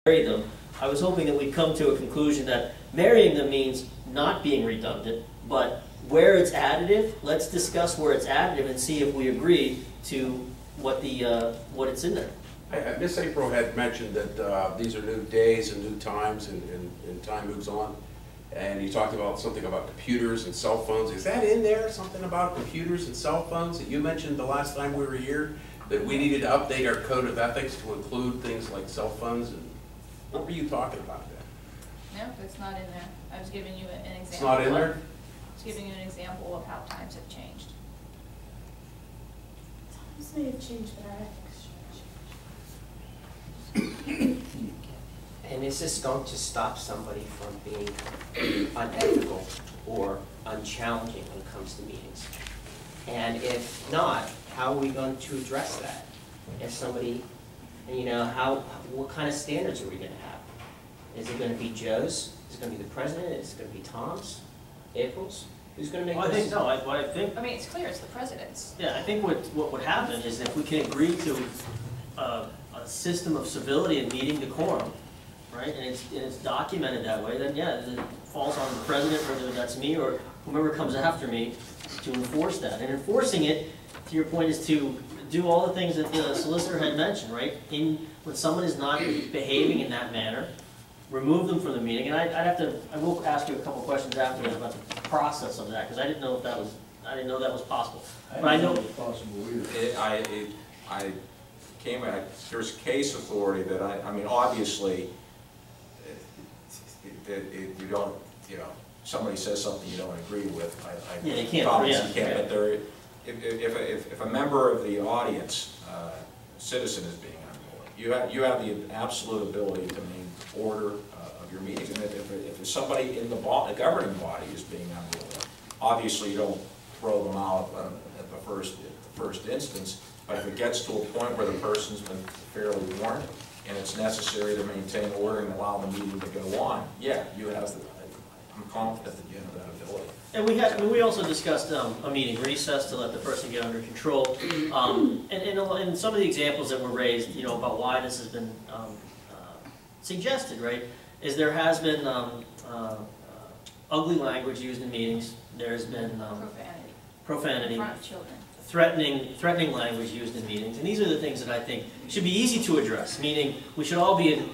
marry them, I was hoping that we'd come to a conclusion that marrying them means not being redundant, but where it's additive, let's discuss where it's additive and see if we agree to what it's in there. Miss April had mentioned that these are new days and new times, and time moves on. And you talked about something about computers and cell phones. Is that in there, something about computers and cell phones that you mentioned the last time we were here? That we needed to update our code of ethics to include things like cell phones? And what were you talking about there? No, it's not in there. I was giving you an example. It's not in there? I was giving you an example of how times have changed. Times may have changed, but our ethics should change. And is this going to stop somebody from being unethical or unchallenging when it comes to meetings? And if not, how are we going to address that? If somebody, you know, what kind of standards are we going to have? Is it going to be Joe's? Is it going to be the president? Is it going to be Tom's? April's? Who's going to make Well, this? I mean, it's clear it's the president's. Yeah, I think what would happen is if we can agree to a system of civility and meeting decorum, right, and it's documented that way, then yeah, it falls on the president, whether that's me or whomever comes after me, to enforce that. And enforcing it, to your point, is to do all the things that the solicitor had mentioned, right? When someone is not behaving in that manner, remove them from the meeting. And I will ask you a couple questions afterwards about the process of that, because I didn't know if that was possible. But I know it's possible either. There's case authority that I mean, obviously, you don't, you know, somebody says something you don't agree with, yeah, you can't, but there, if a member of the audience, citizen is being unruly, you have the absolute ability to maintain order of your meeting. And if somebody in the governing body is being unruly, obviously you don't throw them out at the first instance. But if it gets to a point where the person's been fairly warned and it's necessary to maintain order and allow the meeting to go on, yeah, you have the. I'm confident that you have that ability. And we also discussed a meeting recess to let the person get under control. And some of the examples that were raised, you know, about why this has been suggested, right, is there has been ugly language used in meetings. There's been profanity. In front of children. Threatening language used in meetings. And these are the things that I think should be easy to address, meaning we should all be in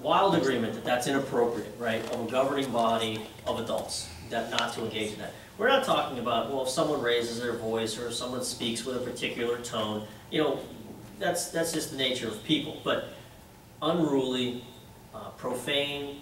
wild agreement that that's inappropriate, right, of a governing body of adults, that not to engage in that. We're not talking about, well, if someone raises their voice or if someone speaks with a particular tone, you know, that's just the nature of people. But unruly, profane,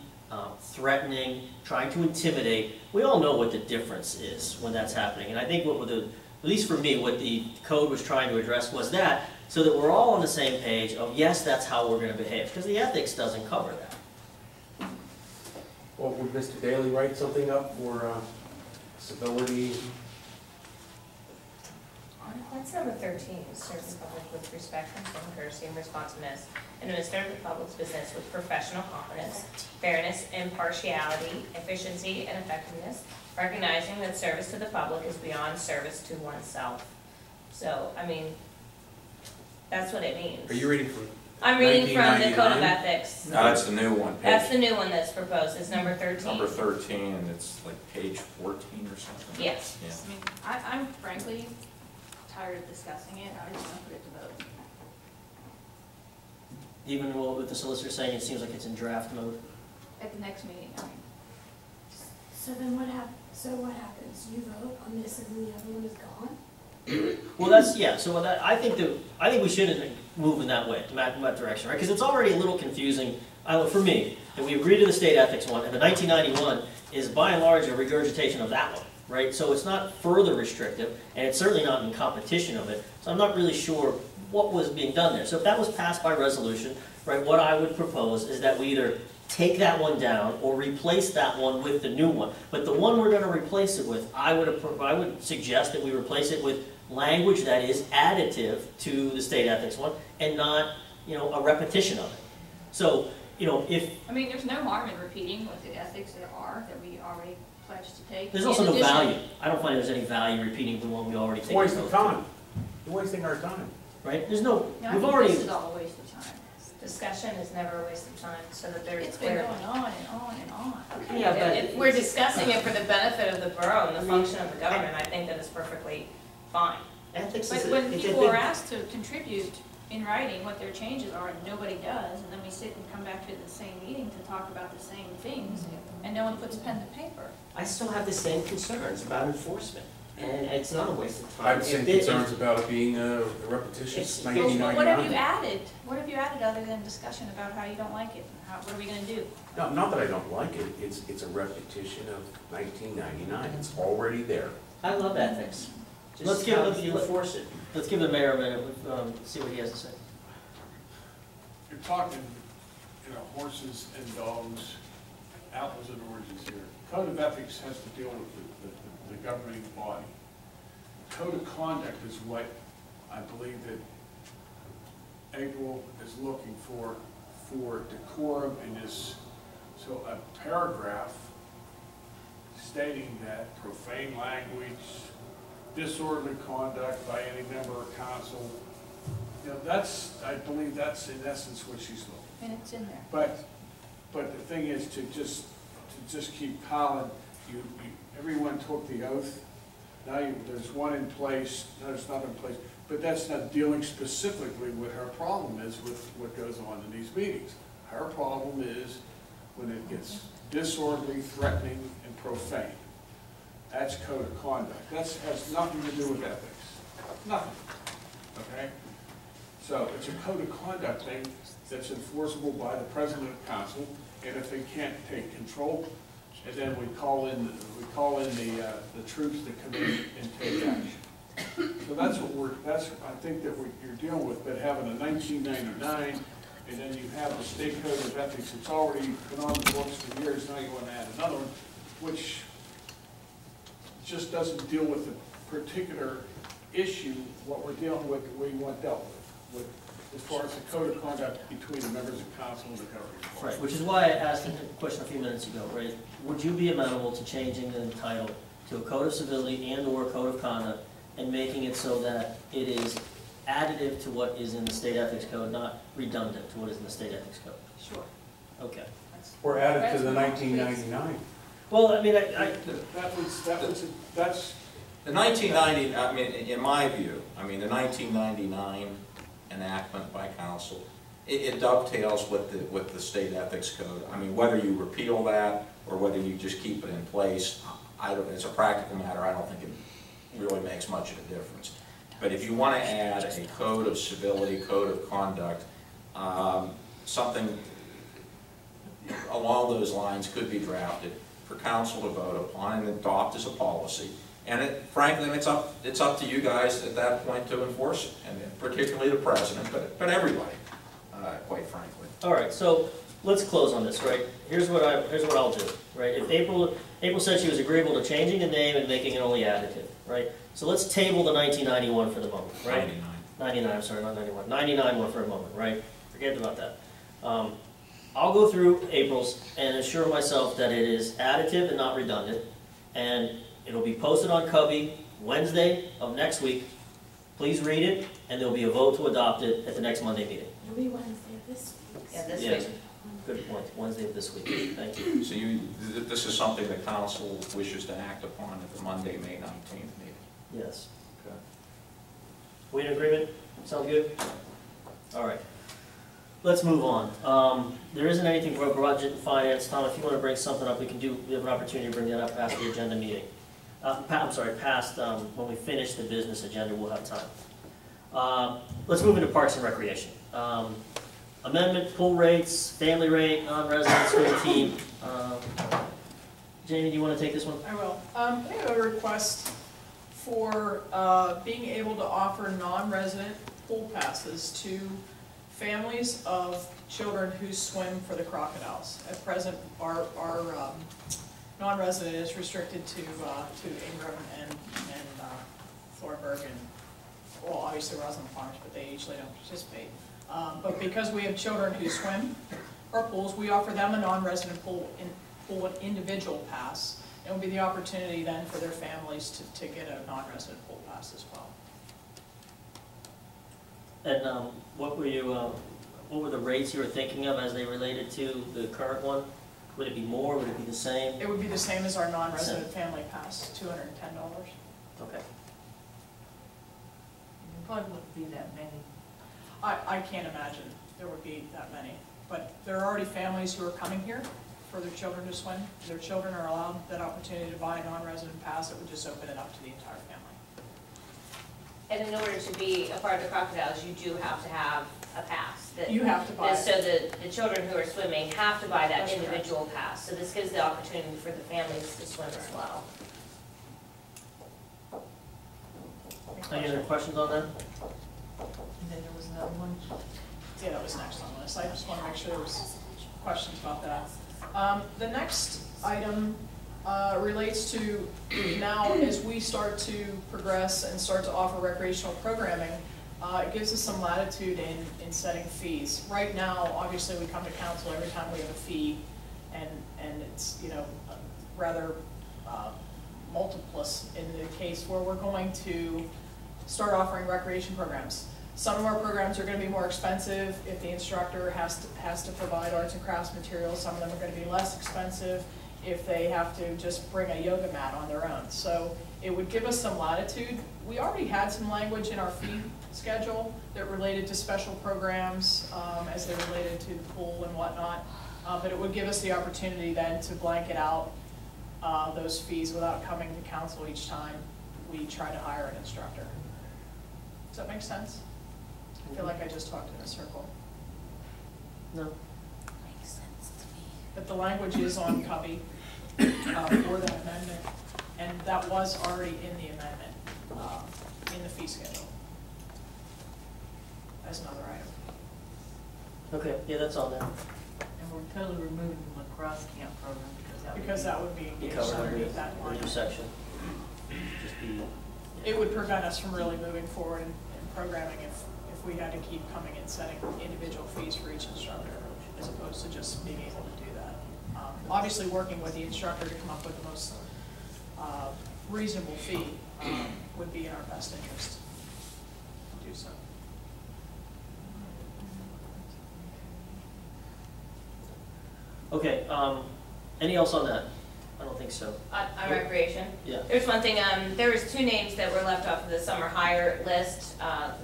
threatening, trying to intimidate, we all know what the difference is when that's happening. And I think at least for me, what the code was trying to address was that, so that we're all on the same page of, yes, that's how we're going to behave, because the ethics doesn't cover that. Well, would Mr. Daly write something up for civility? That's number 13, serve the public with respect, concern, courtesy, and responsiveness, and administer the public's business with professional competence, fairness, impartiality, efficiency, and effectiveness, recognizing that service to the public is beyond service to oneself. So, I mean, that's what it means. Are you reading from? I'm reading from the Code of Ethics. No, that's the new one. That's the new one that's proposed. It's number 13. Number 13, and it's like page 14 or something. Yes. Yeah. I mean, I'm frankly tired of discussing it. I just want to put it to vote. Even with the solicitor saying it seems like it's in draft mode. At the next meeting, I mean. So then what happens? So what happens? You vote on this and then the other one is gone? Well, that's, yeah, so I think we shouldn't move in that way, in that direction, right? Because it's already a little confusing, for me, that we agree to the state ethics one, and the 1991 is by and large a regurgitation of that one, right? So it's not further restrictive, and it's certainly not in competition of it, so I'm not really sure what was being done there. So if that was passed by resolution, right, what I would propose is that we either take that one down or replace that one with the new one. But the one we're going to replace it with, I would suggest that we replace it with language that is additive to the state ethics one and not, you know, a repetition of it. So, you know, I mean, there's no harm in repeating what the ethics there are that we already pledged to take. There's also no value. I don't find there's any value repeating the one we already take. Waste of time. You're wasting our time. Right? There's no, No, we've I think already. this is all a waste of time. Discussion is never a waste of time, so that there's It's been clear. going on and on and on. Okay, Yeah, but if we're discussing it for the benefit of the borough and the function of the government, I think that is perfectly fine. Ethics But is a, when it's a people are big, asked to contribute in writing what their changes are, and nobody does, and then we sit and come back to the same meeting to talk about the same things, and no one puts pen to paper. I still have the same concerns about enforcement, and it's not a waste of time. I have the same If it- concerns about it being a repetition It's- since Well, 1999. what have you added? What have you added other than discussion about how you don't like it? And what are we gonna do? No, not that I don't like it, it's a repetition of 1999, it's already there. I love ethics. Let's Just give how it- do you enforce it? Let's give the mayor a minute, see what he has to say. You're talking, horses and dogs, apples and oranges here. Code of ethics has to deal with the governing body. Code of conduct is what I believe that April is looking for decorum in this. So a paragraph stating that profane language, disorderly conduct by any member of council, I believe that's in essence what she's looking. And it's in there. But the thing is to just keep piling, everyone took the oath, now there's one in place, no, it's not in place, but that's not dealing specifically with her problem is with what goes on in these meetings. Her problem is when it gets disorderly, threatening, and profane. That's code of conduct. That has nothing to do with ethics. Nothing. Okay? So it's a code of conduct thing that's enforceable by the president of council, and if they can't take control, and then we call in the troops to come in and take action. So that's I think that you're dealing with, but having a 1999, and then you have the state code of ethics, it's already been on the books for years, now you want to add another one, which just doesn't deal with the particular issue, what we're dealing with, the way you want dealt with, as far as the code of conduct between the members of council and the governing body. Right, which is why I asked the question a few minutes ago, right? Would you be amenable to changing the title to a code of civility and/or code of conduct and making it so that it is additive to what is in the state ethics code, not redundant to what is in the state ethics code? Sure. Okay. Or added to the 1999. Well, I mean, That's, The 1990, I mean, in my view, the 1999 enactment by council, it dovetails with the state ethics code. I mean, whether you repeal that or whether you just keep it in place, it's a practical matter. I don't think it really makes much of a difference. But if you want to add a code of civility, code of conduct, something along those lines could be drafted for council to vote upon and adopt as a policy. And frankly, it's up to you guys at that point to enforce it, and particularly the president, but everybody, quite frankly. all right, so let's close on this, right? Here's what I'll do, right? If April said she was agreeable to changing the name and making it only additive, right? So let's table the 1991 for the moment, right? 99, I'm sorry, not 91. 99 one for a moment, right? Forget about that. I'll go through April's and assure myself that it is additive and not redundant, and it'll be posted on Cubby Wednesday of next week. Please read it, and there'll be a vote to adopt it at the next Monday meeting. It'll be Wednesday of this week. Yeah, this Yes. week. Good point, Wednesday of this week. Thank you. So this is something the council wishes to act upon at the Monday, May 19th meeting. Yes. Okay. We in agreement? Sound good? All right. Let's move on. There isn't anything for budget and finance. Tom, if you want to bring something up, we have an opportunity to bring that up past the agenda meeting. Past when we finish the business agenda, we'll have time. Let's move into Parks and Recreation. Amendment, pool rates, family rate, non-resident school team. Jamie, do you want to take this one? I will. I have a request for being able to offer non-resident pool passes to families of children who swim for the crocodiles. At present, our non-resident is restricted to Ingram and Thornburg and, well, obviously Roslyn Farms, but they usually don't participate. But because we have children who swim our pools, we offer them a non-resident pool individual pass. It will be the opportunity then for their families to get a non-resident pool pass as well. And what were you, what were the rates you were thinking of as they related to the current one? Would it be more, would it be the same? It would be the same as our non-resident family pass, $210. Okay. There probably wouldn't be that many. I can't imagine there would be that many, but there are already families who are coming here for their children to swim. Their children are allowed that opportunity to buy a non-resident pass. It would just open it up to the entire family. And in order to be a part of the Crocodiles, you do have to have a pass. You have to buy it. So the children who are swimming have to buy that That's correct. individual pass. So this gives the opportunity for the families to swim as well. Any other questions on that? And then there was another one. Yeah, that was next on the list. I just want to make sure there was questions about that. The next item relates to now as we start to progress and start to offer recreational programming, it gives us some latitude in setting fees. Right now, obviously, we come to council every time we have a fee, and it's, you know, rather multiplous in the case where we're going to start offering recreation programs. Some of our programs are going to be more expensive if the instructor has to provide arts and crafts materials. Some of them are going to be less expensive if they have to just bring a yoga mat on their own. So it would give us some latitude. We already had some language in our fee schedule that related to special programs as they related to the pool and whatnot. But it would give us the opportunity then to blanket out those fees without coming to council each time we try to hire an instructor. Does that make sense? I feel like I just talked in a circle. No. Makes sense to me. But the language is on copy for that amendment, and that was already in the amendment, in the fee schedule, as another item. Okay, yeah, that's on there. And we're totally removing the lacrosse camp program Because that would be Be engaged covered underneath that under line. the new section. Just be, It would prevent us from really moving forward in programming if we had to keep coming and setting individual fees for each instructor, as opposed to just being able to do that. Obviously, working with the instructor to come up with the most reasonable fee would be in our best interest to do so. okay, any else on that? I don't think so. On recreation? Yeah. There's one thing, there was 2 names that were left off of the summer hire list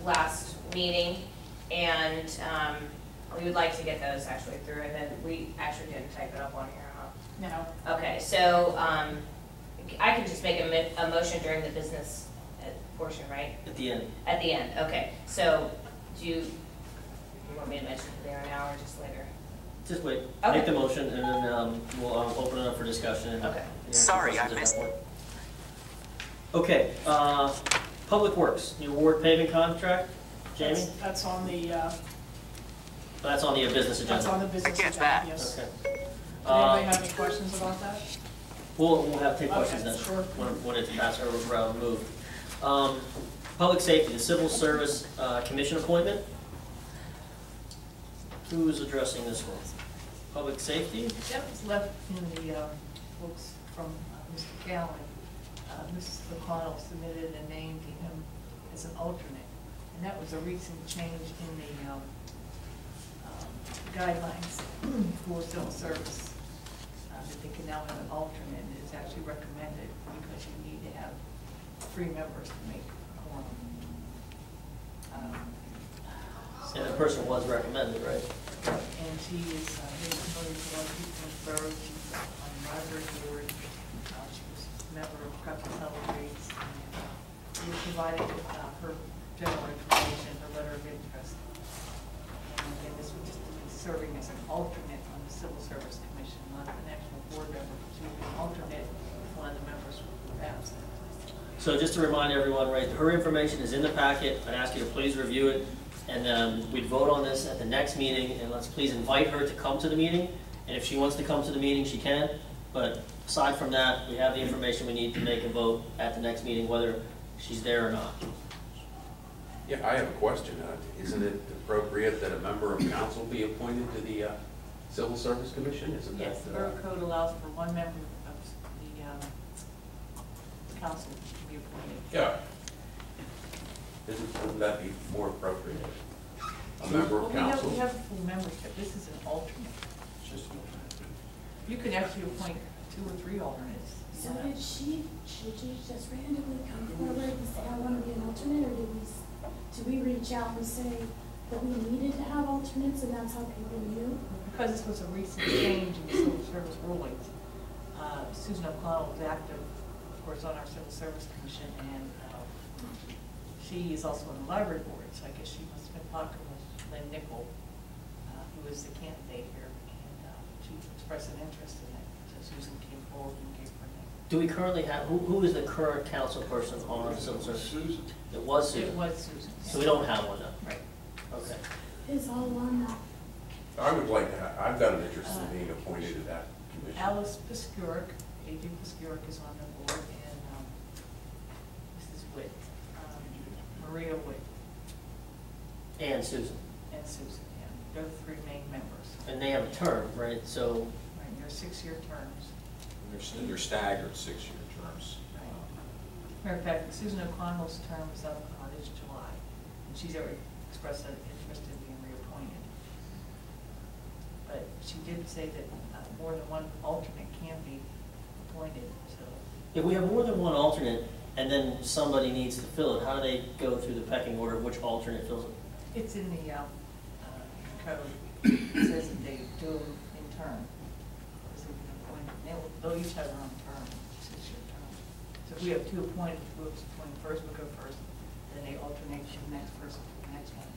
last meeting, and we would like to get those actually through, and then we actually didn't type it up on here, huh? No. Okay, so I can just make a motion during the business portion, right? At the end. At the end, okay. So do you want me to mention who they are now or just later? Just wait, Okay. make the motion, and then we'll open it up for discussion. And Okay. answer Sorry, I questions at that point. Okay, Public Works, the award paving contract, Jamie? That's on the, That's on the business agenda. that's on the business I get agenda, that. yes. Okay. Does anybody have any questions about that? We'll have to take questions Okay, then, sure. when it's passed or moved. Public Safety, the Civil Service Commission appointment. Who's addressing this one? Public Safety? That was left in the books from Mr. Galvin. Mrs. McConnell submitted and named him as an alternate. And that was a recent change in the guidelines for civil service. That they can now have an alternate, and it's actually recommended because you need to have 3 members to make a quorum. And the person was recommended, right? And she is, very familiar with a lot of people in Borough. She's on the library board. She was a member of Crawford Celebrates. We provided her general information, her letter of interest. And again, this would just be serving as an alternate on the Civil Service Commission, not an actual board member. She would be an alternate if one of the members were absent. So just to remind everyone, right, her information is in the packet. I'd ask you to please review it. And we'd vote on this at the next meeting, and let's please invite her to come to the meeting. And if she wants to come to the meeting, she can. But aside from that, we have the information we need to make a vote at the next meeting, whether she's there or not. Yeah, I have a question. Isn't it appropriate that a member of council be appointed to the Civil Service Commission? Isn't that? Yes, the Borough Code allows for 1 member of the council to be appointed. Yeah. Wouldn't that be more appropriate? a member Well, of we have council? a full membership, this is an alternate. It's just an alternate. You could actually appoint 2 or 3 alternates. So did she just randomly come forward and say, I want to be an alternate, or did we reach out and say that we needed to have alternates and that's how people knew? Because this was a recent change in the civil service rulings, Susan O'Connell was active, of course, on our civil service commission, and she is also on the library board, so I guess she must have been talking with Lynn Nickel, who is the candidate here, and she expressed an interest in it, so Susan came forward and gave her name. Do we currently have, who is the current council person on civil service? Susan. It was It Susan, was Susan. so we don't have one now. Right. Okay. Is all on that. I would like to, I've got an interest in being appointed to that commission. Alice Piskuric, A.J. Piskuric is on the board, and Mrs. Witt, Maria Witt, And Susan, and Susan, yeah. They're the 3 main members. and they have a term, right? So, Right, they're 6-year terms. They're staggered 6-year terms. Matter of fact, Susan O'Connell's term is up this July, and she's already expressed an interest in being reappointed. But she did say that more than one alternate can be appointed, so. if we have more than one alternate, and then somebody needs to fill it, how do they go through the pecking order of which alternate fills it? It's in the code, it says that they do them in turn. So we can appoint- they'll each have their own term, 6-year term. So if we have 2 appointed, we'll appoint first, we'll go first, then they alternate to the next person, the next one.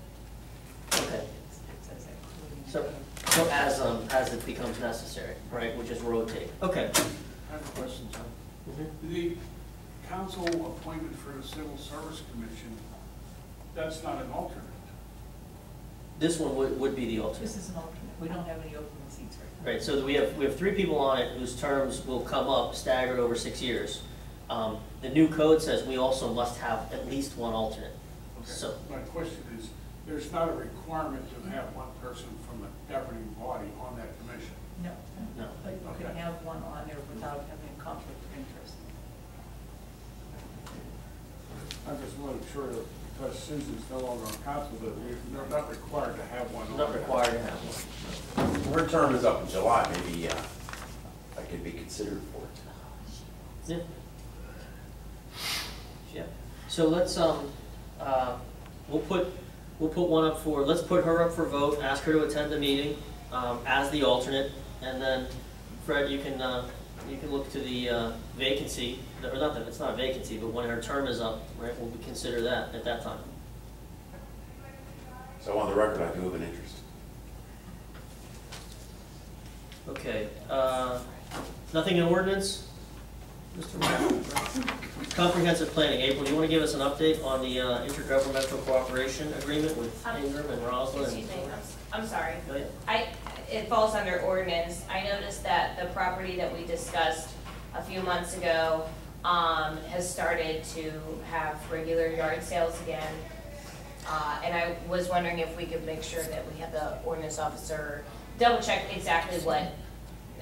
Okay. It says that including. So as it becomes necessary, right, we'll just rotate. Okay. I have a question, John. Mhm. The council appointment for the Civil Service Commission, that's not an alternate. This one would be the alternate. This is an alternate, we don't have any open seats right now. Right, so we have 3 people on it whose terms will come up staggered over 6 years. The new code says we also must have at least one alternate. Okay. So, My question is, there's not a requirement to have one person from the governing body on that commission. No, no. but you can have one on there without having a conflict of interest. I just want to be sure that because Susan's no longer on council, that they're not required to have one on Not there. required to have one. Her term is up in July, maybe I could be considered for it. Yeah. Yeah, so let's, we'll put one up for, let's put her up for vote, ask her to attend the meeting, as the alternate, and then Fred, you can look to the vacancy, or not that, it's not a vacancy, but when her term is up, right, we'll consider that at that time. So on the record, I do have an interest. Okay, nothing in ordinance? Mr. Brown? Comprehensive planning, April, do you want to give us an update on the intergovernmental cooperation agreement with Ingram and Roslyn? Excuse me, I'm sorry. Go ahead. It falls under ordinance. I noticed that the property that we discussed a few months ago has started to have regular yard sales again. And I was wondering if we could make sure that we have the ordinance officer double check exactly what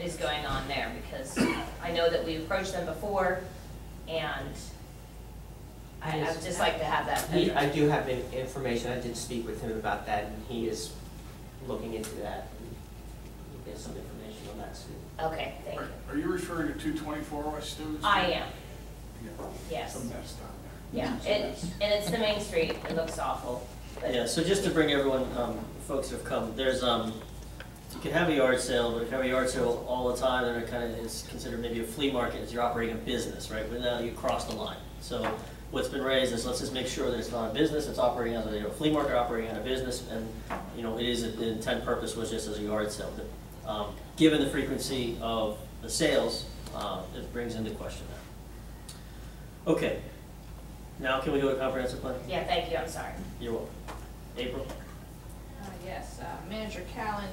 is going on there, because I know that we approached them before, and I'd just like to have that. I do have information, I did speak with him about that, and he is looking into that. We'll get some information on that soon. Okay, thank you. Are you referring to 224 West Stevens? I am, Yeah. yes. Some mess down Yeah, there. and it's the main street, it looks awful. but- Yeah, so just to bring everyone, folks that have come, there's, you can have a yard sale, but if you have a yard sale all the time, then it kind of is considered maybe a flea market, as you're operating a business, right? But now you cross the line. So what's been raised is, let's just make sure that it's not a business, it's operating as a flea market, operating on a business, and, it is, the intent purpose was just as a yard sale. But, given the frequency of the sales, it brings into question that. Okay, now can we go to comprehensive plan? Yeah, thank you, I'm sorry. You're welcome. April? Yes, Manager Callen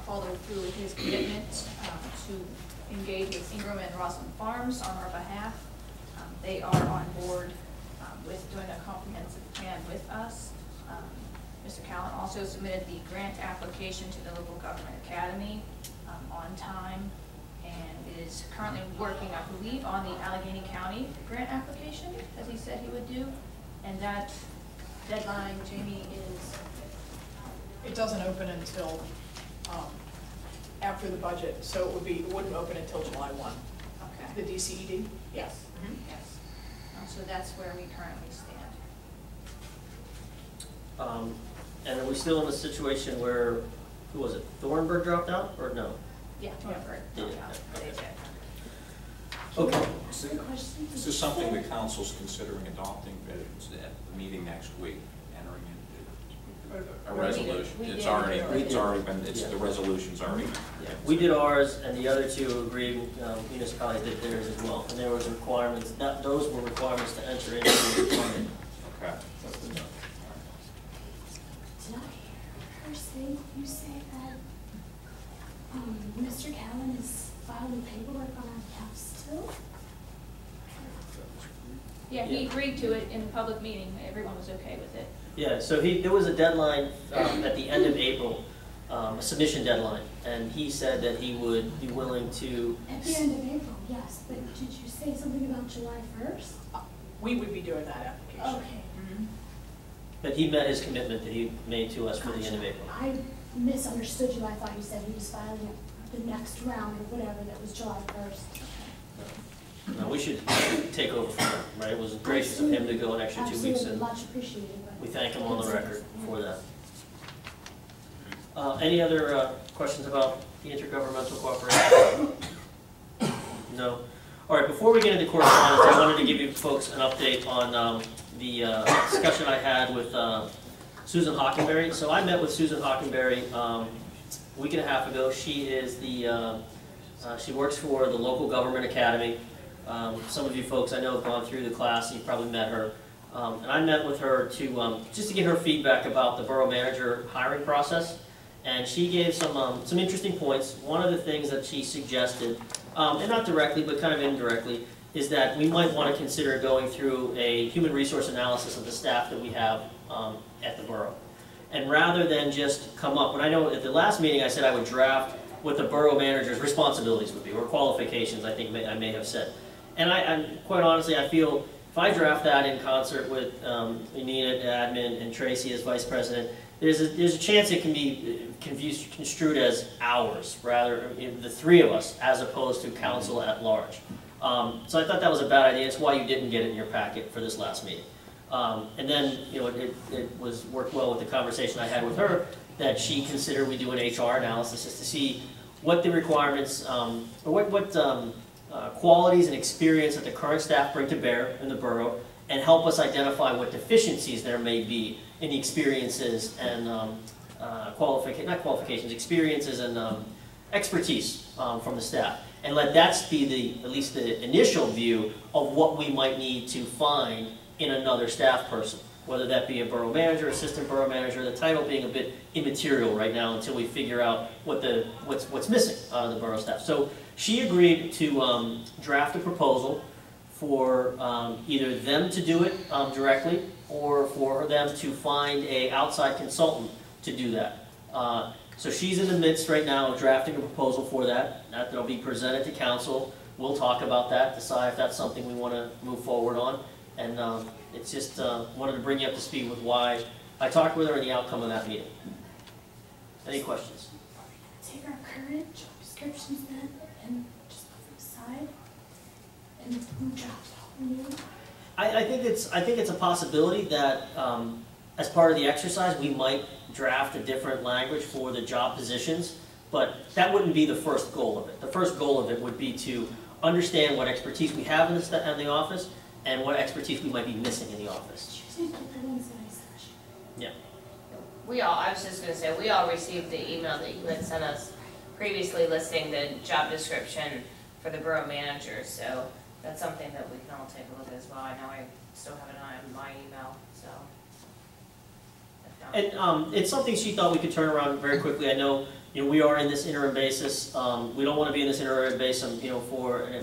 followed through with his commitment to engage with Ingram and Roslyn Farms on our behalf. They are on board with doing a comprehensive plan with us. Mr. Callen also submitted the grant application to the Local Government Academy on time, and is currently working, I believe, on the Allegheny County grant application, as he said he would do. And that deadline, Jamie, is It doesn't open until after the budget, so it wouldn't open until July 1. Okay. The DCED? Yes. Yes. So that's where we currently stand. And are we still in a situation where, who was it, Thornburg dropped out, or no? Yeah, Thornburg. Yeah. They did. Okay. Good question. Is this something the council's considering adopting at the meeting next week, entering into a resolution? We It's did. already been, the resolution's already been. Yeah, we did ours, and the other two agreed, municipalities did theirs as well, and there was requirements, those were requirements to enter into the agreement. Okay. Did I hear her say, you say that, Mr. Callen is filing paperwork on our behalf still? Yeah, he agreed to it in a public meeting. Everyone was okay with it. Yeah, so there was a deadline at the end of April, a submission deadline, and he said that he would be willing to. At the end of April, yes, but did you say something about July 1st? We would be doing that application. Okay. But he met his commitment that he made to us for the end of April. I misunderstood you. I thought you said he was filing it the next round or whatever, that was July 1st. No, we should take over from him, right? It was gracious of him to go an extra 2 weeks, Absolutely, and much appreciated. But we thank him on the record for that. Any other questions about the intergovernmental cooperation? No? All right, before we get into correspondence, I wanted to give you folks an update on the discussion I had with Susan Hockenberry. So I met with Susan Hockenberry a week and a half ago. She is she works for the local government academy. Some of you folks I know have gone through the class, you've probably met her. And I met with her to just to get her feedback about the borough manager hiring process. And she gave some interesting points. One of the things that she suggested, and not directly but kind of indirectly, is that we might want to consider going through a human resource analysis of the staff that we have at the borough. And rather than just come up, when I know at the last meeting I said I would draft what the borough manager's responsibilities would be, or qualifications I think I may have said. And quite honestly, I feel if I draft that in concert with Nina, admin, and Tracy as vice president, there's a chance it can be construed as ours, rather, the three of us, as opposed to council at large. So I thought that was a bad idea. It's why you didn't get it in your packet for this last meeting. And then, it worked well with the conversation I had with her, that she considered we do an HR analysis just to see what the requirements, or what qualities and experience that the current staff bring to bear in the borough, and help us identify what deficiencies there may be in the experiences and experiences and expertise from the staff. And let that be at least the initial view of what we might need to find in another staff person, whether that be a borough manager, assistant borough manager, the title being a bit immaterial right now until we figure out what's missing out of the borough staff. So she agreed to draft a proposal for either them to do it directly, or for them to find an outside consultant to do that. So she's in the midst right now of drafting a proposal for that. That'll be presented to council. We'll talk about that, decide if that's something we want to move forward on. And it's just wanted to bring you up to speed with why I talked with her and the outcome of that meeting. Any questions? Take our current job descriptions then and just put them aside and draft all new. I think it's a possibility that as part of the exercise we might draft a different language for the job positions, but that wouldn't be the first goal of it. The first goal of it would be to understand what expertise we have in the office and what expertise we might be missing in the office. Tuesday, the Wednesday session. Yeah. I was just gonna say, we all received the email that you had sent us previously listing the job description for the borough manager, so that's something that we can all take a look at as well. I know I still have an eye on my email, so. And it's something she thought we could turn around very quickly. I know, we are in this interim basis. We don't want to be in this interim basis, for a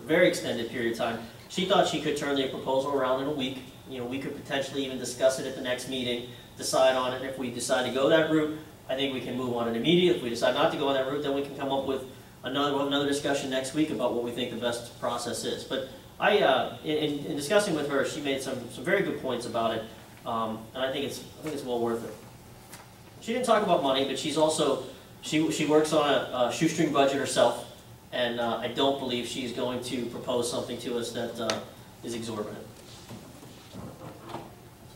very extended period of time. She thought she could turn the proposal around in a week. We could potentially even discuss it at the next meeting, decide on it. If we decide to go that route, I think we can move on it immediately. If we decide not to go on that route, then we can come up with another discussion next week about what we think the best process is. But in discussing with her, she made some very good points about it, and I think it's well worth it. she didn't talk about money, but she's also, she works on a shoestring budget herself, and I don't believe she's going to propose something to us that is exorbitant.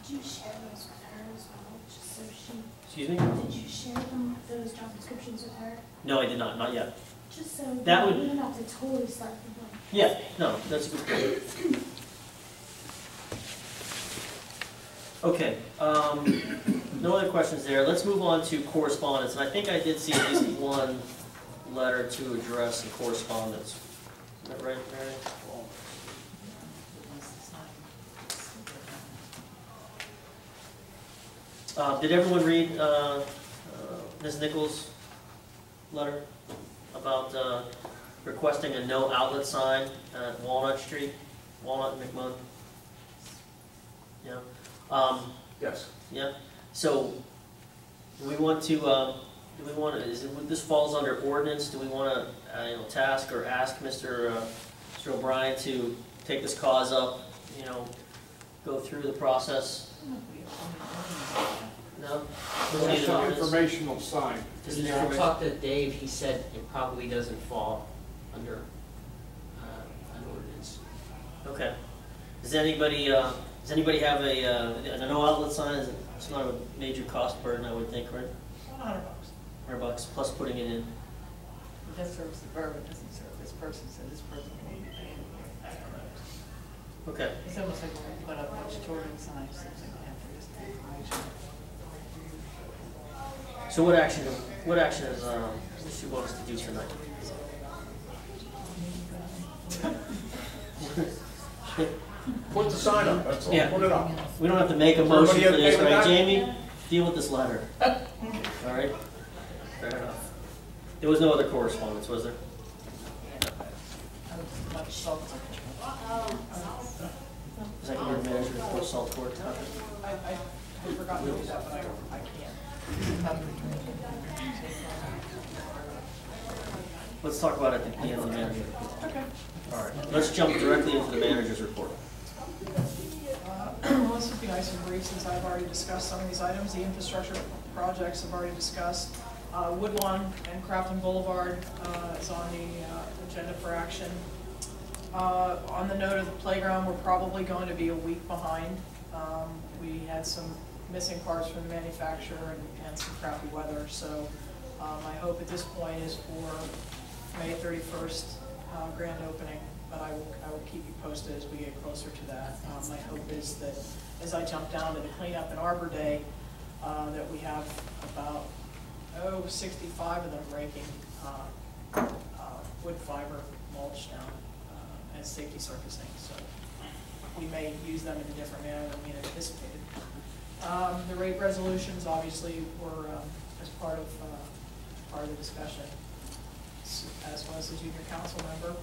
Did you share those with her as well, just so she, Excuse me? did you share them, those job descriptions with her? No, I did not yet. Just so That we would- don't have to totally start from blank. Yeah, no, that's a good point. Okay, no other questions there. Let's move on to correspondence, and I think I did see at least one letter to address in correspondence. Is that right, Mary? Did everyone read Ms. Nichols' letter about requesting a no outlet sign at Walnut Street, Walnut and McMunn? Yeah. Yes. Yeah, so, do we want to, this falls under ordinance, do we want to, task or ask Mr. O'Brien to take this cause up, go through the process? No? Doesn't need It's an an ordinance? informational sign. Just an I information- talked to Dave, he said it probably doesn't fall under an ordinance. Okay. Does anybody have a no outlet sign? It's not a major cost burden, I would think, right? $100. $100 plus putting it in. But that serves the borough, it doesn't serve this person, so this person can be paying for it. Okay. It's almost like when we put up much children's signs, things like that, for just information. So what action does she want us to do tonight? Put the sign up, that's all. Yeah. Put it up. We don't have to make a motion for Everybody this, okay with right? that? Jamie, deal with this letter. All right? Fair enough. There was no other correspondence, was there? I was much salt. Executive manager report, salt board. I forgot to do that, but I can't. Let's talk about it at the end of the manager report. Okay. All right, let's jump directly into the manager's report. Well, this would be nice and brief since I've already discussed some of these items. The infrastructure projects I've already discussed. Woodlawn and Crafton Boulevard is on the agenda for action. On the note of the playground, we're probably going to be a week behind. We had some missing parts from the manufacturer and some crappy weather, so my hope at this point is for May 31st grand opening, but I will keep you posted as we get closer to that. My hope is that as I jump down to the cleanup and Arbor Day, that we have about 65 of them raking wood fiber mulch down as safety surfacing, so we may use them in a different manner than we had anticipated. The rate resolutions obviously were as part of the discussion, as was the junior council member.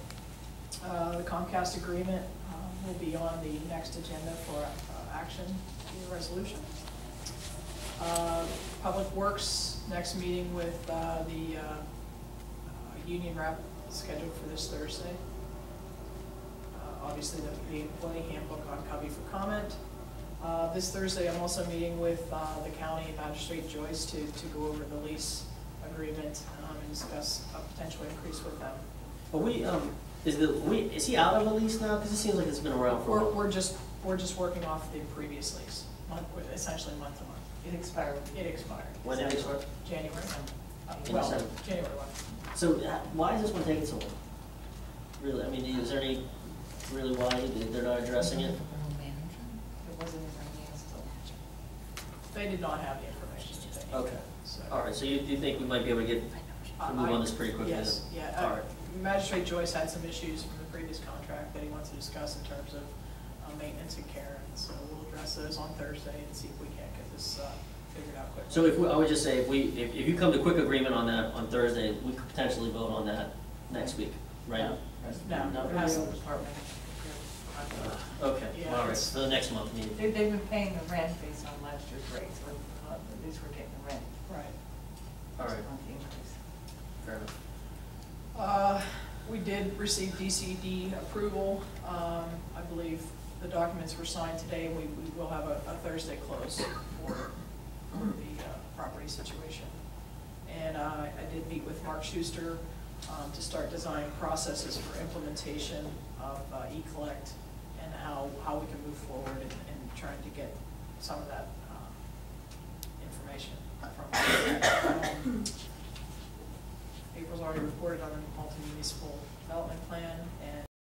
The Comcast agreement will be on the next agenda for action, the resolution. Public Works, next meeting with the union rep scheduled for this Thursday. Obviously, the employee handbook on copy for comment. This Thursday, I'm also meeting with the county and Magistrate Joyce to go over the lease agreement and discuss a potential increase with them. But is he out of the lease now? Because it seems like it's been around for a while. We're just working off the previous lease, essentially month to month. It expired. It expired. When did it expire? January. In Well, December. January 1. So why is this one taking so long? Really, I mean, is there any, really why they're not addressing it? It wasn't in my hands till. They did not have the information that they needed. Okay, So, all right, so you think we might be able to get, move on this pretty quickly then? Yes, yeah. All right. Magistrate Joyce had some issues from the previous contract that he wants to discuss in terms of maintenance and care, and so we'll address those on Thursday and see if we can't get this figured out quickly. So I would just say, if you come to quick agreement on that on Thursday, we could potentially vote on that next week, right? No, it has, Department. Okay, Yeah, all right, it's- so the next month meeting. They've been paying the rent based on last year's rates, or at least we're getting the rent. right. All right, Not the increase. fair enough. We did receive DCD approval. I believe the documents were signed today, and we will have a Thursday close for the property situation. And I did meet with Mark Schuster to start designing processes for implementation of eCollect and how we can move forward in trying to get some of that information from April's already reported on the multi-municipal development plan, and